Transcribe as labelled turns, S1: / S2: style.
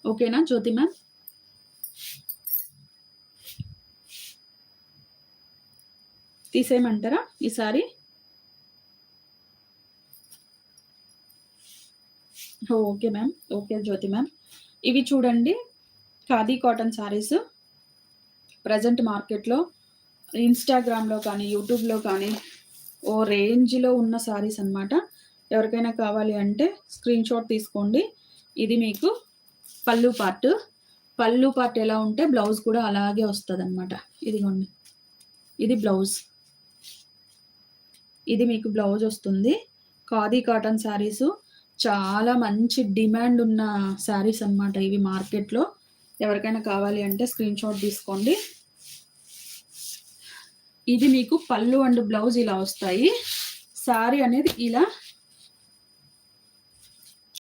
S1: ఓకేనా జ్యోతి మ్యామ్? తీసేయమంటారా ఈ sorry? Okay ma'am. Okay జ్యోతి ma'am. ఇవి చూడండి ఖాదీ కాటన్ సారీస్. ప్రెజెంట్ మార్కెట్‌లో ఇన్‌స్టాగ్రామ్‌లో కానీ, యూట్యూబ్‌లో కానీ ఓ రేంజ్‌లో ఉన్న సారీస్ అన్నమాట. ఎవరికైనా కావాలి అంటే స్క్రీన్‌షాట్ తీసుకోండి. ఇది మీకు పల్లు పార్ట్. పల్లు పార్ట్ ఎలా ఉంటే బ్లౌజ్ కూడా అలాగే వస్తదన్నమాట. ఇదిగోండి. ఇది బ్లౌజ్. ఇది మీకు బ్లౌజ్ వస్తుంది. ఖాదీ కాటన్ సారీసు చాలా మంచి డిమాండ్ ఉన్న సారీస్ అన్నమాట ఇవి మార్కెట్‌లో. ఎవరికైనా కావాలి అంటే స్క్రీన్‌షాట్ తీసుకోండి. ఇది మీకు పల్లు అండ్ బ్లౌజ్ ఇలా వస్తాయి. సారీ అనేది ఇలా